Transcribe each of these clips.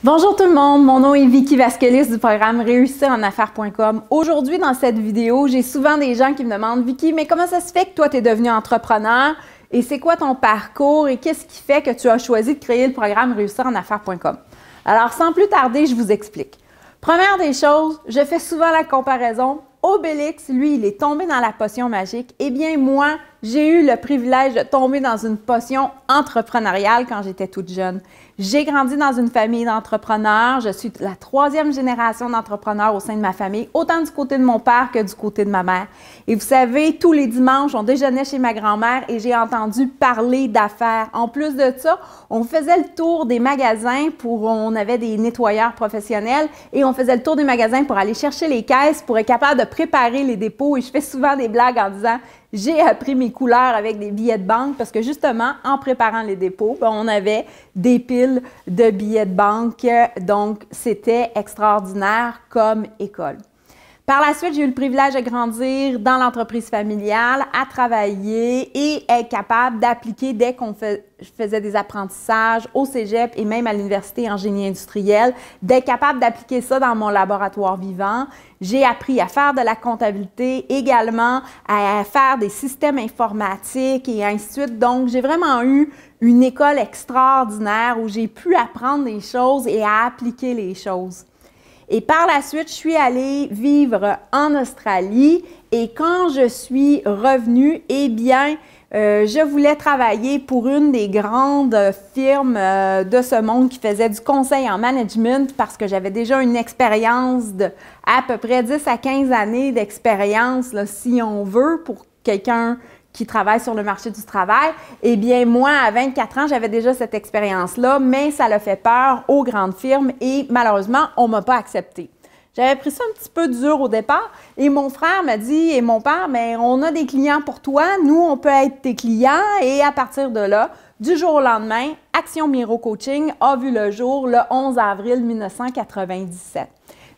Bonjour tout le monde, mon nom est Vicky Vasquelis du programme réussirenaffaires.com. Aujourd'hui, dans cette vidéo, j'ai souvent des gens qui me demandent « Vicky, mais comment ça se fait que toi, tu es devenue entrepreneur et c'est quoi ton parcours et qu'est-ce qui fait que tu as choisi de créer le programme réussirenaffaires.com? » Alors, sans plus tarder, je vous explique. Première des choses, je fais souvent la comparaison. Obélix, lui, il est tombé dans la potion magique. Eh bien, moi, j'ai eu le privilège de tomber dans une potion entrepreneuriale quand j'étais toute jeune. J'ai grandi dans une famille d'entrepreneurs. Je suis la 3e génération d'entrepreneurs au sein de ma famille, autant du côté de mon père que du côté de ma mère. Et vous savez, tous les dimanches, on déjeunait chez ma grand-mère et j'ai entendu parler d'affaires. En plus de ça, on faisait le tour des magasins on avait des nettoyeurs professionnels et on faisait le tour des magasins pour aller chercher les caisses pour être capable de préparer les dépôts. Et je fais souvent des blagues en disant « J'ai appris mes couleurs avec des billets de banque » parce que justement, en préparant les dépôts, on avait des piles de billets de banque. Donc, c'était extraordinaire comme école. Par la suite, j'ai eu le privilège de grandir dans l'entreprise familiale, à travailler et être capable d'appliquer dès qu'on faisait des apprentissages au cégep et même à l'université en génie industriel, d'être capable d'appliquer ça dans mon laboratoire vivant. J'ai appris à faire de la comptabilité, également à faire des systèmes informatiques et ainsi de suite. Donc, j'ai vraiment eu une école extraordinaire où j'ai pu apprendre des choses et à appliquer les choses. Et par la suite, je suis allée vivre en Australie et quand je suis revenue, eh bien, je voulais travailler pour une des grandes firmes de ce monde qui faisait du conseil en management parce que j'avais déjà une expérience de à peu près 10 à 15 années d'expérience, si on veut, pour quelqu'un qui travaille sur le marché du travail. Eh bien, moi, à 24 ans, j'avais déjà cette expérience-là, mais ça l'a fait peur aux grandes firmes et malheureusement, on ne m'a pas accepté. J'avais pris ça un petit peu dur au départ et mon frère m'a dit, et mon père, mais on a des clients pour toi, nous, on peut être tes clients et à partir de là, du jour au lendemain, Action Miro Coaching a vu le jour le 11 avril 1997.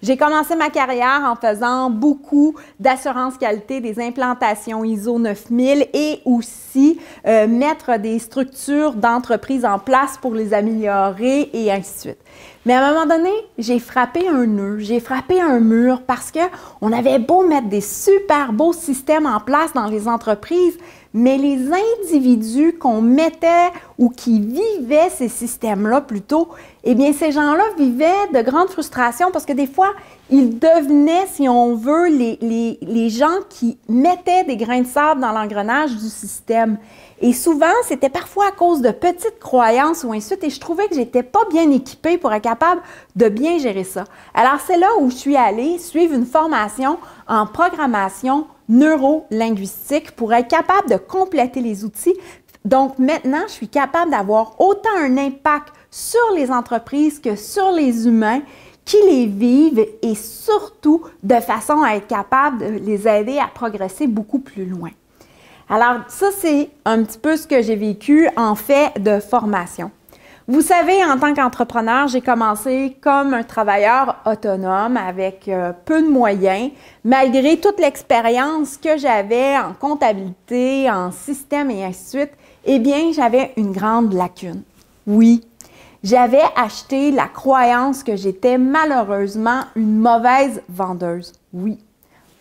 J'ai commencé ma carrière en faisant beaucoup d'assurance qualité, des implantations ISO 9000 et aussi mettre des structures d'entreprise en place pour les améliorer et ainsi de suite. Mais à un moment donné, j'ai frappé un nœud, j'ai frappé un mur parce qu'on avait beau mettre des super beaux systèmes en place dans les entreprises, mais les individus qu'on mettait ou qui vivaient ces systèmes-là plutôt, eh bien, ces gens-là vivaient de grandes frustrations parce que des fois, ils devenaient, si on veut, les gens qui mettaient des grains de sable dans l'engrenage du système. Et souvent, c'était parfois à cause de petites croyances ou ainsi de suite, et je trouvais que j'étais pas bien équipée pour être capable de bien gérer ça. Alors, c'est là où je suis allée suivre une formation en programmation neuro-linguistique pour être capable de compléter les outils. Donc, maintenant, je suis capable d'avoir autant un impact sur les entreprises que sur les humains qui les vivent et surtout de façon à être capable de les aider à progresser beaucoup plus loin. Alors, ça, c'est un petit peu ce que j'ai vécu en fait de formation. Vous savez, en tant qu'entrepreneur, j'ai commencé comme un travailleur autonome avec peu de moyens. Malgré toute l'expérience que j'avais en comptabilité, en système et ainsi de suite, eh bien, j'avais une grande lacune. Oui, j'avais acheté la croyance que j'étais malheureusement une mauvaise vendeuse. Oui,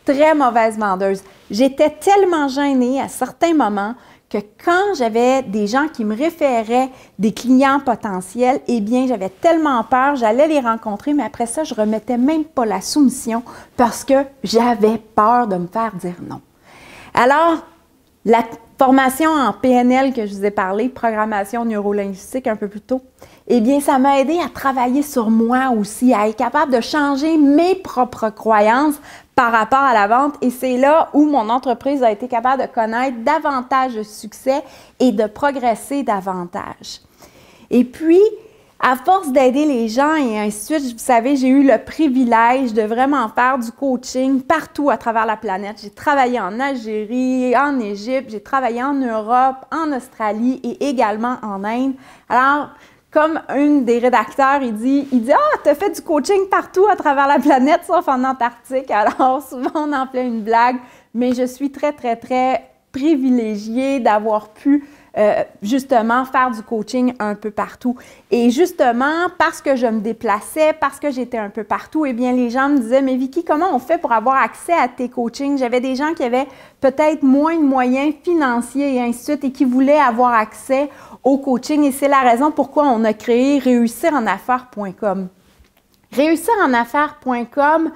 très mauvaise vendeuse. J'étais tellement gênée à certains moments que quand j'avais des gens qui me référaient des clients potentiels, eh bien, j'avais tellement peur, j'allais les rencontrer, mais après ça, je ne remettais même pas la soumission parce que j'avais peur de me faire dire non. Alors, la formation en PNL que je vous ai parlé, programmation neuro-linguistique un peu plus tôt, eh bien, ça m'a aidé à travailler sur moi aussi, à être capable de changer mes propres croyances par rapport à la vente. Et c'est là où mon entreprise a été capable de connaître davantage de succès et de progresser davantage. Et puis, à force d'aider les gens et ainsi de suite, vous savez, j'ai eu le privilège de vraiment faire du coaching partout à travers la planète. J'ai travaillé en Algérie, en Égypte, j'ai travaillé en Europe, en Australie et également en Inde. Alors, comme un des rédacteurs, il dit « Ah, tu as fait du coaching partout à travers la planète, sauf en Antarctique. » Alors, souvent, on en fait une blague, mais je suis très, très, très privilégiée d'avoir pu justement faire du coaching un peu partout. Et justement, parce que je me déplaçais, parce que j'étais un peu partout, eh bien, les gens me disaient, mais Vicky, comment on fait pour avoir accès à tes coachings? J'avais des gens qui avaient peut-être moins de moyens financiers et ainsi de suite et qui voulaient avoir accès au coaching. Et c'est la raison pourquoi on a créé réussirenaffaires.com. Réussirenaffaires.com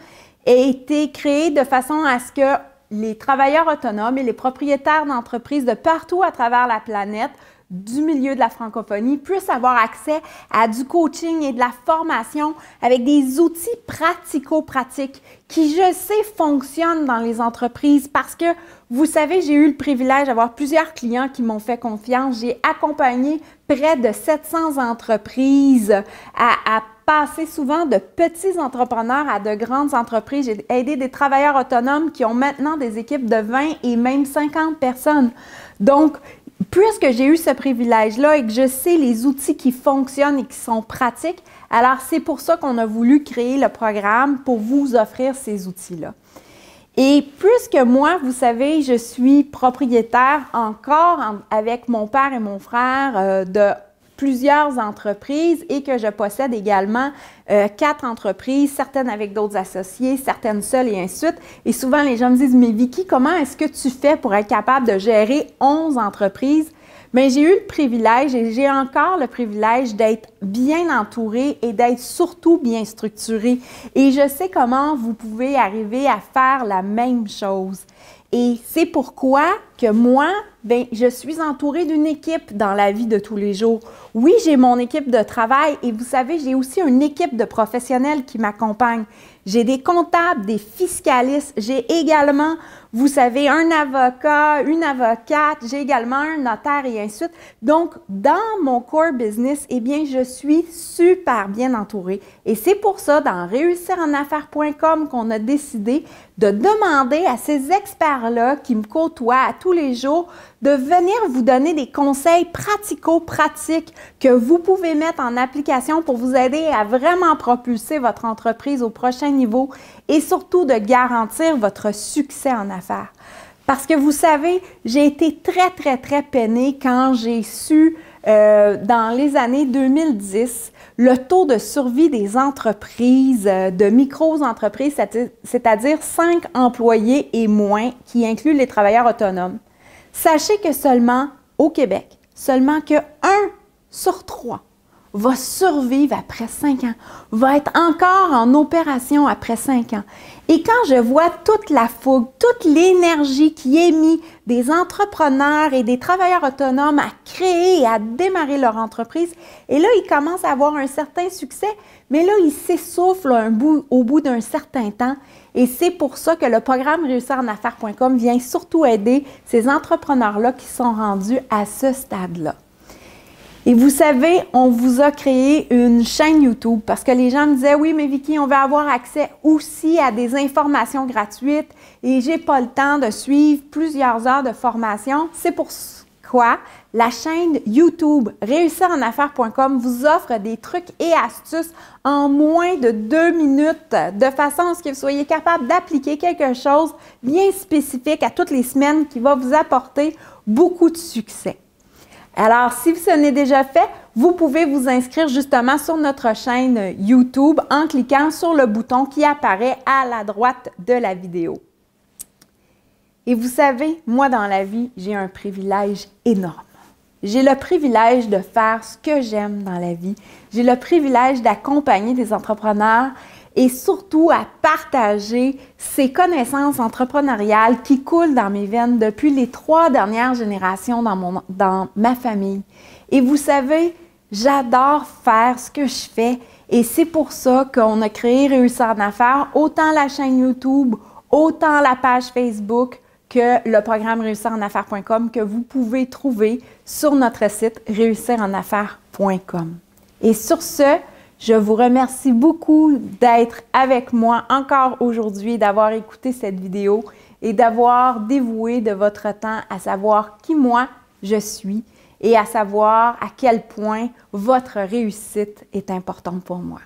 a été créé de façon à ce que les travailleurs autonomes et les propriétaires d'entreprises de partout à travers la planète du milieu de la francophonie puissent avoir accès à du coaching et de la formation avec des outils pratico-pratiques qui, je sais, fonctionnent dans les entreprises parce que, vous savez, j'ai eu le privilège d'avoir plusieurs clients qui m'ont fait confiance. J'ai accompagné près de 700 entreprises à passer souvent de petits entrepreneurs à de grandes entreprises. J'ai aidé des travailleurs autonomes qui ont maintenant des équipes de 20 et même 50 personnes. Donc, puisque j'ai eu ce privilège-là et que je sais les outils qui fonctionnent et qui sont pratiques, alors c'est pour ça qu'on a voulu créer le programme pour vous offrir ces outils-là. Et puisque moi, vous savez, je suis propriétaire encore avec mon père et mon frère de plusieurs entreprises et que je possède également 4 entreprises, certaines avec d'autres associés, certaines seules et ainsi de suite. Et souvent, les gens me disent, mais Vicky, comment est-ce que tu fais pour être capable de gérer 11 entreprises? Bien, j'ai eu le privilège et j'ai encore le privilège d'être bien entourée et d'être surtout bien structurée. Et je sais comment vous pouvez arriver à faire la même chose. Et c'est pourquoi que moi, bien, je suis entourée d'une équipe dans la vie de tous les jours. Oui, j'ai mon équipe de travail et vous savez, j'ai aussi une équipe de professionnels qui m'accompagnent. J'ai des comptables, des fiscalistes, j'ai également, vous savez, un avocat, une avocate, j'ai également un notaire et ainsi de suite. Donc, dans mon core business, eh bien, je suis super bien entourée. Et c'est pour ça, dans réussirenaffaires.com, qu'on a décidé de demander à ces experts-là qui me côtoient à tous les jours de venir vous donner des conseils pratico-pratiques que vous pouvez mettre en application pour vous aider à vraiment propulser votre entreprise au prochain niveau et surtout de garantir votre succès en affaires. Parce que vous savez, j'ai été très peinée quand j'ai su, dans les années 2010, le taux de survie des entreprises, de micro-entreprises, c'est-à-dire 5 employés et moins, qui incluent les travailleurs autonomes. Sachez que seulement au Québec, seulement que 1 sur 3 va survivre après 5 ans, va être encore en opération après 5 ans. Et quand je vois toute la fougue, toute l'énergie qui est mise des entrepreneurs et des travailleurs autonomes à créer et à démarrer leur entreprise, et là, ils commencent à avoir un certain succès, mais là, ils s'essoufflent au bout d'un certain temps. Et c'est pour ça que le programme réussirenaffaires.com vient surtout aider ces entrepreneurs-là qui sont rendus à ce stade-là. Et vous savez, on vous a créé une chaîne YouTube parce que les gens me disaient « Oui, mais Vicky, on veut avoir accès aussi à des informations gratuites et j'ai pas le temps de suivre plusieurs heures de formation. » C'est pourquoi la chaîne YouTube réussirenaffaires.com vous offre des trucs et astuces en moins de 2 minutes de façon à ce que vous soyez capable d'appliquer quelque chose bien spécifique à toutes les semaines qui va vous apporter beaucoup de succès. Alors, si ce n'est déjà fait, vous pouvez vous inscrire justement sur notre chaîne YouTube en cliquant sur le bouton qui apparaît à la droite de la vidéo. Et vous savez, moi dans la vie, j'ai un privilège énorme. J'ai le privilège de faire ce que j'aime dans la vie. J'ai le privilège d'accompagner des entrepreneurs et surtout à partager ces connaissances entrepreneuriales qui coulent dans mes veines depuis les 3 dernières générations dans ma famille. Et vous savez, j'adore faire ce que je fais et c'est pour ça qu'on a créé Réussir en affaires, autant la chaîne YouTube, autant la page Facebook que le programme réussirenaffaires.com que vous pouvez trouver sur notre site réussirenaffaires.com. Et sur ce, je vous remercie beaucoup d'être avec moi encore aujourd'hui, d'avoir écouté cette vidéo et d'avoir dévoué de votre temps à savoir qui moi je suis et à savoir à quel point votre réussite est importante pour moi.